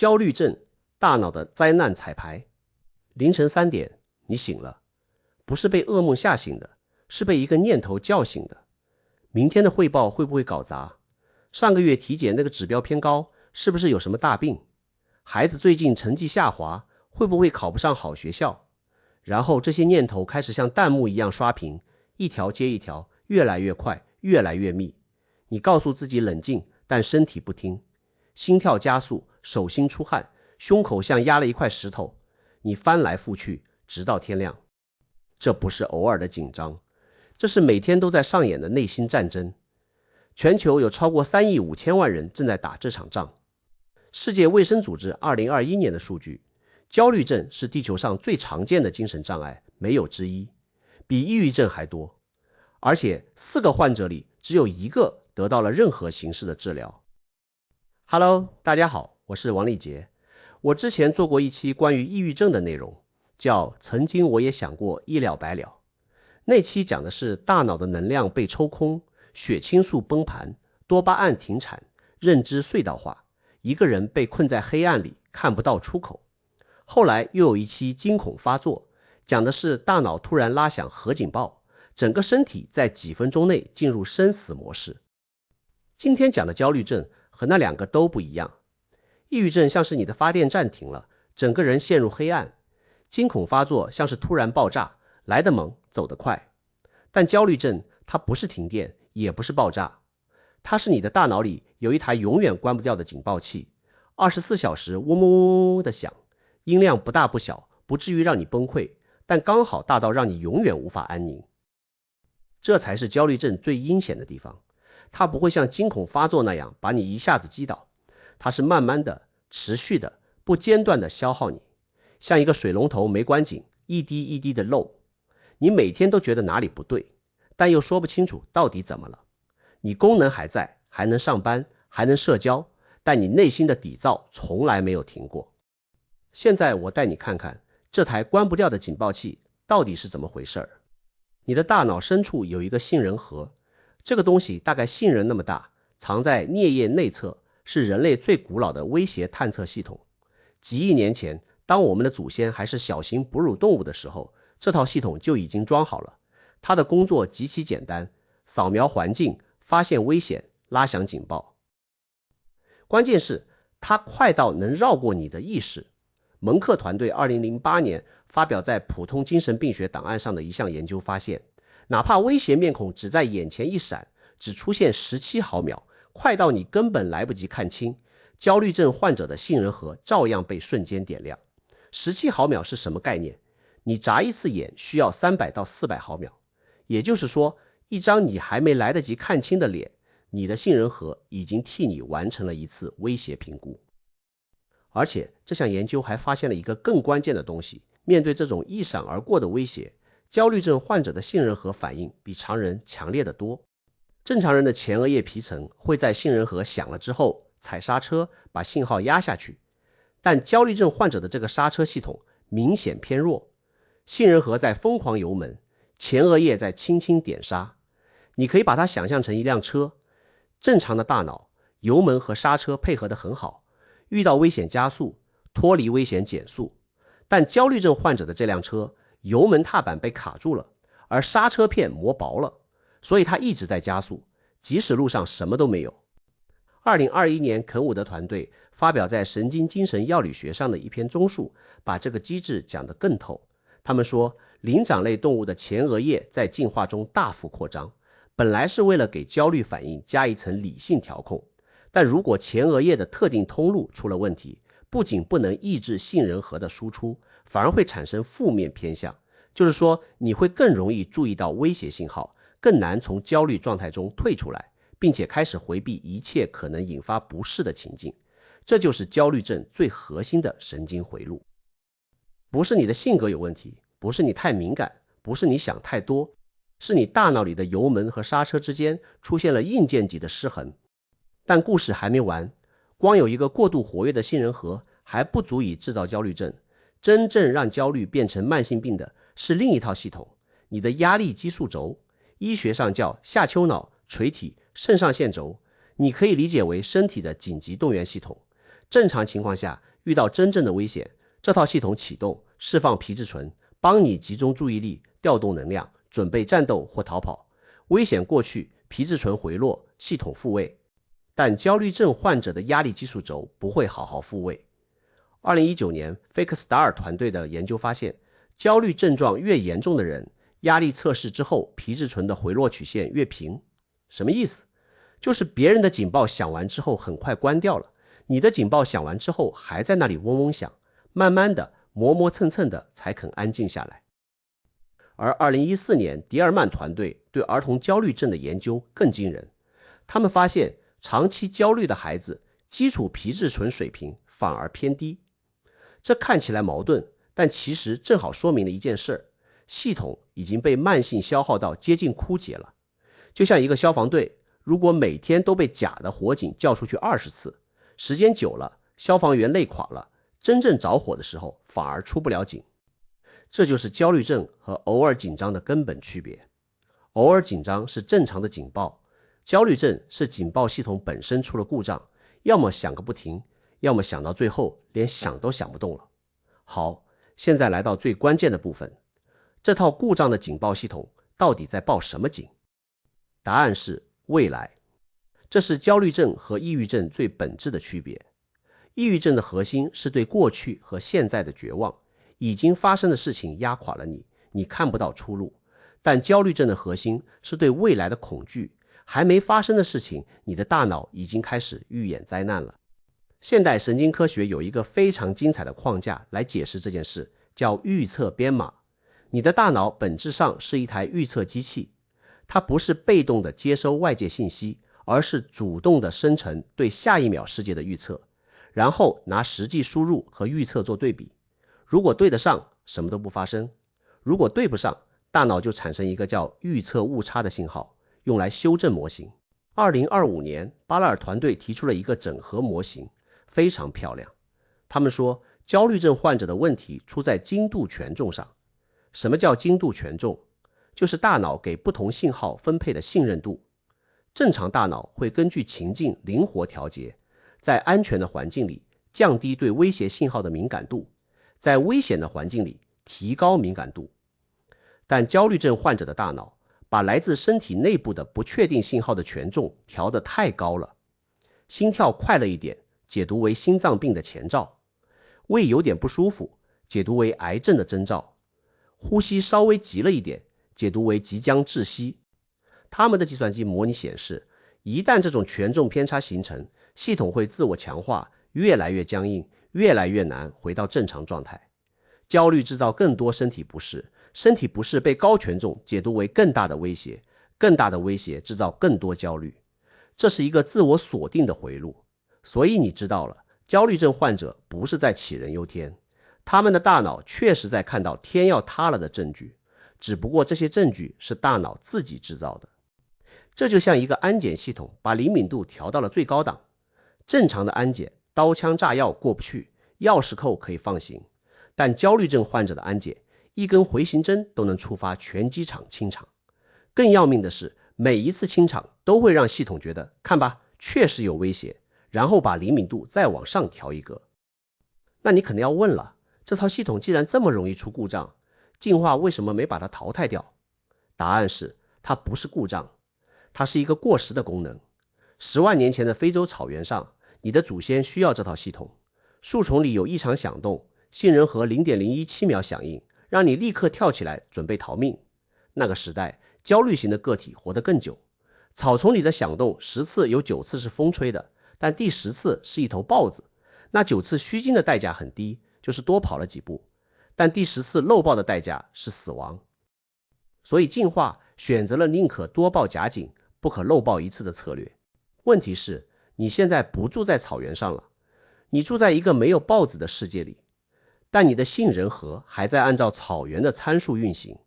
焦虑症，大脑的灾难彩排。凌晨3点，你醒了，不是被噩梦吓醒的，是被一个念头叫醒的。明天的汇报会不会搞砸？上个月体检那个指标偏高，是不是有什么大病？孩子最近成绩下滑，会不会考不上好学校？然后这些念头开始像弹幕一样刷屏，一条接一条，越来越快，越来越密。你告诉自己冷静，但身体不听，心跳加速，手心出汗，胸口像压了一块石头。你翻来覆去，直到天亮。这不是偶尔的紧张，这是每天都在上演的内心战争。全球有超过3亿5千万人正在打这场仗。世界卫生组织2021年的数据，焦虑症是地球上最常见的精神障碍，没有之一，比抑郁症还多。而且4个患者里只有1个得到了任何形式的治疗。Hello， 大家好，我是王立杰。我之前做过一期关于抑郁症的内容，叫曾经我也想过一了百了。那期讲的是大脑的能量被抽空，血清素崩盘，多巴胺停产，认知隧道化，一个人被困在黑暗里，看不到出口。后来又有一期惊恐发作，讲的是大脑突然拉响核警报，整个身体在几分钟内进入生死模式。今天讲的焦虑症和那2个都不一样。抑郁症像是你的发电站停了，整个人陷入黑暗。惊恐发作像是突然爆炸，来得猛，走得快。但焦虑症它不是停电，也不是爆炸，它是你的大脑里有一台永远关不掉的警报器，24小时嗡嗡嗡的响，音量不大不小，不至于让你崩溃，但刚好大到让你永远无法安宁。这才是焦虑症最阴险的地方，它不会像惊恐发作那样把你一下子击倒，它是慢慢的、持续的、不间断的消耗你，像一个水龙头没关紧，一滴一滴的漏。你每天都觉得哪里不对，但又说不清楚到底怎么了。你功能还在，还能上班，还能社交，但你内心的底噪从来没有停过。现在我带你看看这台关不掉的警报器到底是怎么回事。你的大脑深处有一个杏仁核，这个东西大概杏仁那么大，藏在颞叶内侧，是人类最古老的威胁探测系统。几亿年前，当我们的祖先还是小型哺乳动物的时候，这套系统就已经装好了。它的工作极其简单，扫描环境，发现危险，拉响警报。关键是它快到能绕过你的意识。蒙克团队2008年发表在普通精神病学档案上的一项研究发现，哪怕威胁面孔只在眼前一闪，只出现17毫秒，快到你根本来不及看清，焦虑症患者的杏仁核照样被瞬间点亮。17毫秒是什么概念？你眨一次眼需要300到400毫秒，也就是说，一张你还没来得及看清的脸，你的杏仁核已经替你完成了一次威胁评估。而且这项研究还发现了一个更关键的东西，面对这种一闪而过的威胁，焦虑症患者的杏仁核反应比常人强烈得多。正常人的前额叶皮层会在杏仁核响了之后踩刹车，把信号压下去，但焦虑症患者的这个刹车系统明显偏弱，杏仁核在疯狂油门，前额叶在轻轻点刹。你可以把它想象成一辆车，正常的大脑油门和刹车配合得很好，遇到危险加速，脱离危险减速。但焦虑症患者的这辆车，油门踏板被卡住了，而刹车片磨薄了，所以它一直在加速，即使路上什么都没有。2021年肯伍德团队发表在神经精神药理学上的一篇综述，把这个机制讲得更透。他们说，灵长类动物的前额叶在进化中大幅扩张，本来是为了给焦虑反应加一层理性调控，但如果前额叶的特定通路出了问题，不仅不能抑制杏仁核的输出，反而会产生负面偏向，就是说你会更容易注意到威胁信号，更难从焦虑状态中退出来，并且开始回避一切可能引发不适的情境。这就是焦虑症最核心的神经回路。不是你的性格有问题，不是你太敏感，不是你想太多，是你大脑里的油门和刹车之间出现了硬件级的失衡。但故事还没完，光有一个过度活跃的杏仁核还不足以制造焦虑症，真正让焦虑变成慢性病的是另一套系统，你的压力激素轴，医学上叫下丘脑垂体肾上腺轴，你可以理解为身体的紧急动员系统。正常情况下，遇到真正的危险，这套系统启动，释放皮质醇，帮你集中注意力，调动能量，准备战斗或逃跑。危险过去，皮质醇回落，系统复位。但焦虑症患者的压力激素轴不会好好复位。2019年 Fake Star 团队的研究发现，焦虑症状越严重的人，压力测试之后皮质醇的回落曲线越平。什么意思？就是别人的警报响完之后很快关掉了，你的警报响完之后还在那里嗡嗡响，慢慢的磨磨蹭蹭的才肯安静下来。而2014年迪尔曼团队对儿童焦虑症的研究更惊人，他们发现长期焦虑的孩子基础皮质醇水平反而偏低。这看起来矛盾，但其实正好说明了一件事，系统已经被慢性消耗到接近枯竭了。就像一个消防队，如果每天都被假的火警叫出去20次，时间久了，消防员累垮了，真正着火的时候反而出不了警。这就是焦虑症和偶尔紧张的根本区别。偶尔紧张是正常的警报，焦虑症是警报系统本身出了故障，要么响个不停，要么想到最后连想都想不动了。好，现在来到最关键的部分，这套故障的警报系统到底在报什么警？答案是未来。这是焦虑症和抑郁症最本质的区别。抑郁症的核心是对过去和现在的绝望，已经发生的事情压垮了你，你看不到出路。但焦虑症的核心是对未来的恐惧，还没发生的事情，你的大脑已经开始预演灾难了。现代神经科学有一个非常精彩的框架来解释这件事，叫预测编码。你的大脑本质上是一台预测机器，它不是被动的接收外界信息，而是主动的生成对下一秒世界的预测，然后拿实际输入和预测做对比。如果对得上，什么都不发生；如果对不上，大脑就产生一个叫预测误差的信号，用来修正模型。2025年，巴拉尔团队提出了一个整合模型，非常漂亮。他们说，焦虑症患者的问题出在精度权重上。什么叫精度权重？就是大脑给不同信号分配的信任度。正常大脑会根据情境灵活调节，在安全的环境里降低对威胁信号的敏感度，在危险的环境里提高敏感度。但焦虑症患者的大脑把来自身体内部的不确定信号的权重调得太高了，心跳快了一点，解读为心脏病的前兆；胃有点不舒服，解读为癌症的征兆；呼吸稍微急了一点，解读为即将窒息。他们的计算机模拟显示，一旦这种权重偏差形成，系统会自我强化，越来越僵硬，越来越难回到正常状态。焦虑制造更多身体不适，身体不适被高权重解读为更大的威胁，更大的威胁制造更多焦虑。这是一个自我锁定的回路。所以你知道了，焦虑症患者不是在杞人忧天，他们的大脑确实在看到天要塌了的证据，只不过这些证据是大脑自己制造的。这就像一个安检系统把灵敏度调到了最高档，正常的安检，刀枪炸药过不去，钥匙扣可以放行，但焦虑症患者的安检，一根回形针都能触发全机场清场。更要命的是，每一次清场都会让系统觉得，看吧，确实有威胁，然后把灵敏度再往上调一格。那你可能要问了，这套系统既然这么容易出故障，进化为什么没把它淘汰掉？答案是，它不是故障，它是一个过时的功能。10万年前的非洲草原上，你的祖先需要这套系统。树丛里有异常响动，杏仁核 0.017 秒响应，让你立刻跳起来准备逃命。那个时代，焦虑型的个体活得更久。草丛里的响动10次有9次是风吹的，但第10次是一头豹子。那9次虚惊的代价很低，就是多跑了几步，但第10次漏报的代价是死亡。所以进化选择了宁可多报假警，不可漏报一次的策略。问题是，你现在不住在草原上了，你住在一个没有豹子的世界里，但你的杏仁核还在按照草原的参数运行。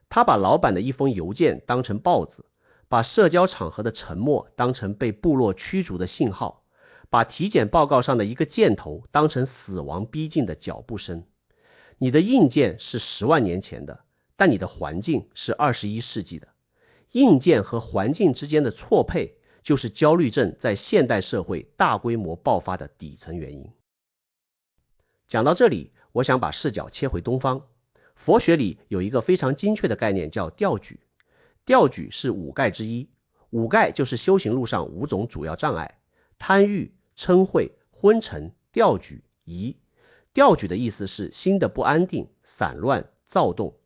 他把老板的一封邮件当成豹子，把社交场合的沉默当成被部落驱逐的信号，把体检报告上的一个箭头当成死亡逼近的脚步声。你的硬件是10万年前的，但你的环境是21世纪的。硬件和环境之间的错配就是焦虑症在现代社会大规模爆发的底层原因。讲到这里，我想把视角切回东方。佛学里有一个非常精确的概念叫调举，调举是五盖之一，五盖就是修行路上五种主要障碍：贪欲、嗔恚、昏沉、调举、疑。调举的意思是心的不安定、散乱、躁动。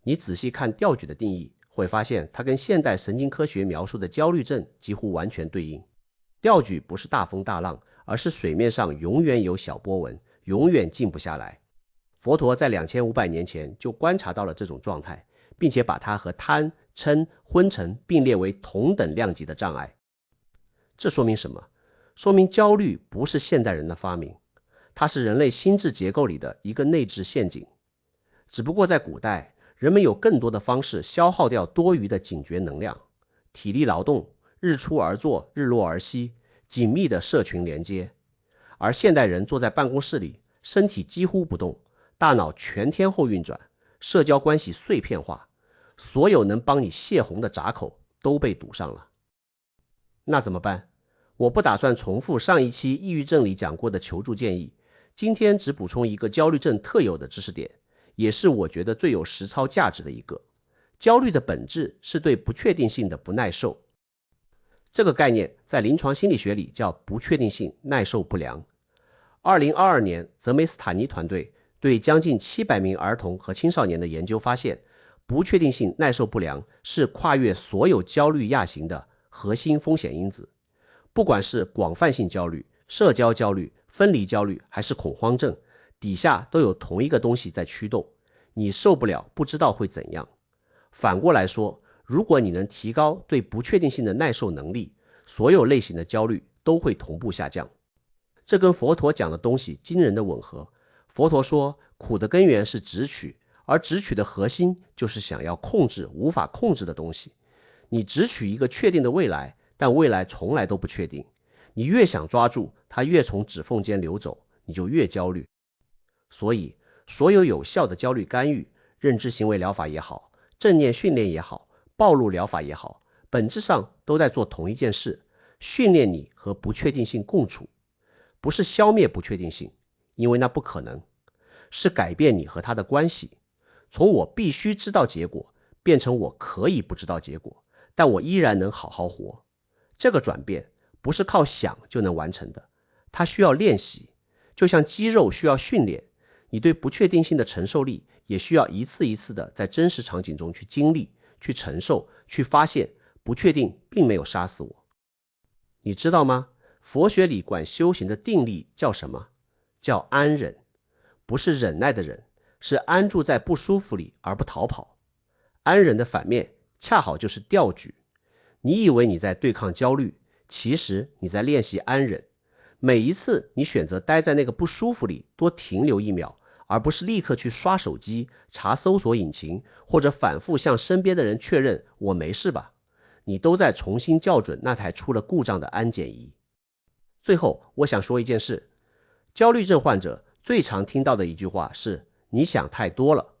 你仔细看调举的定义，会发现它跟现代神经科学描述的焦虑症几乎完全对应。调举不是大风大浪，而是水面上永远有小波纹，永远静不下来。佛陀在2500年前就观察到了这种状态，并且把它和贪、嗔、昏沉并列为同等量级的障碍。这说明什么？说明焦虑不是现代人的发明，它是人类心智结构里的一个内置陷阱。只不过在古代，人们有更多的方式消耗掉多余的警觉能量，体力劳动、日出而作、日落而息、紧密的社群连接。而现代人坐在办公室里，身体几乎不动，大脑全天候运转，社交关系碎片化，所有能帮你泄洪的闸口都被堵上了。那怎么办？我不打算重复上一期抑郁症里讲过的求助建议，今天只补充一个焦虑症特有的知识点，也是我觉得最有实操价值的一个。焦虑的本质是对不确定性的不耐受。这个概念在临床心理学里叫不确定性耐受不良。2022年，泽梅斯坦尼团队对将近700名儿童和青少年的研究发现，不确定性耐受不良是跨越所有焦虑亚型的核心风险因子。不管是广泛性焦虑、社交焦虑、分离焦虑还是恐慌症，底下都有同一个东西在驱动，你受不了，不知道会怎样。反过来说，如果你能提高对不确定性的耐受能力，所有类型的焦虑都会同步下降。这跟佛陀讲的东西惊人的吻合。佛陀说，苦的根源是执取，而执取的核心就是想要控制无法控制的东西。你执取一个确定的未来，但未来从来都不确定，你越想抓住，它越从指缝间流走，你就越焦虑。所以，所有有效的焦虑干预，认知行为疗法也好，正念训练也好，暴露疗法也好，本质上都在做同一件事，训练你和不确定性共处。不是消灭不确定性，因为那不可能，是改变你和它的关系，从我必须知道结果，变成我可以不知道结果，但我依然能好好活。这个转变不是靠想就能完成的，它需要练习，就像肌肉需要训练，你对不确定性的承受力也需要一次一次的在真实场景中去经历、去承受、去发现，不确定并没有杀死我。你知道吗？佛学里管修行的定力叫什么？叫安忍，不是忍耐的忍，是安住在不舒服里而不逃跑。安忍的反面恰好就是调举。你以为你在对抗焦虑，其实你在练习安忍。每一次你选择待在那个不舒服里多停留1秒，而不是立刻去刷手机、查搜索引擎，或者反复向身边的人确认我没事吧，你都在重新校准那台出了故障的安检仪。最后我想说一件事，焦虑症患者最常听到的一句话是你想太多了。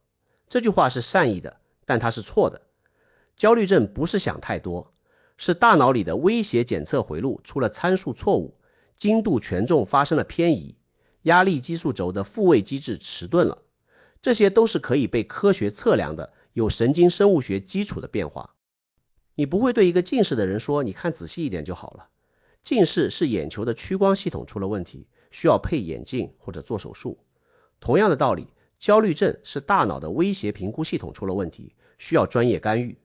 这句话是善意的，但它是错的。焦虑症不是想太多，是大脑里的威胁检测回路出了参数错误，精度权重发生了偏移，压力激素轴的复位机制迟钝了。这些都是可以被科学测量的，有神经生物学基础的变化。你不会对一个近视的人说你看仔细一点就好了。近视是眼球的屈光系统出了问题，需要配眼镜或者做手术。同样的道理，焦虑症是大脑的威胁评估系统出了问题，需要专业干预。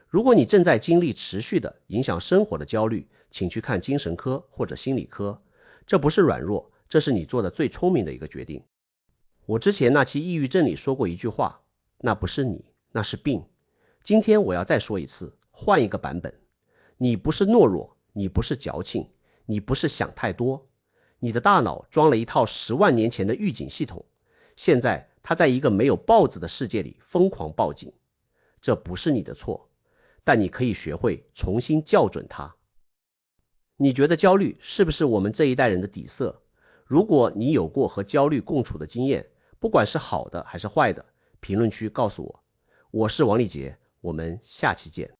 如果你正在经历持续的影响生活的焦虑，请去看精神科或者心理科。这不是软弱，这是你做的最聪明的一个决定。我之前那期抑郁症里说过一句话，那不是你，那是病。今天我要再说一次，换一个版本。你不是懦弱，你不是矫情，你不是想太多。你的大脑装了一套10万年前的预警系统，现在它在一个没有豹子的世界里疯狂报警。这不是你的错，但你可以学会重新校准它。你觉得焦虑是不是我们这一代人的底色？如果你有过和焦虑共处的经验，不管是好的还是坏的，评论区告诉我。我是王立杰，我们下期见。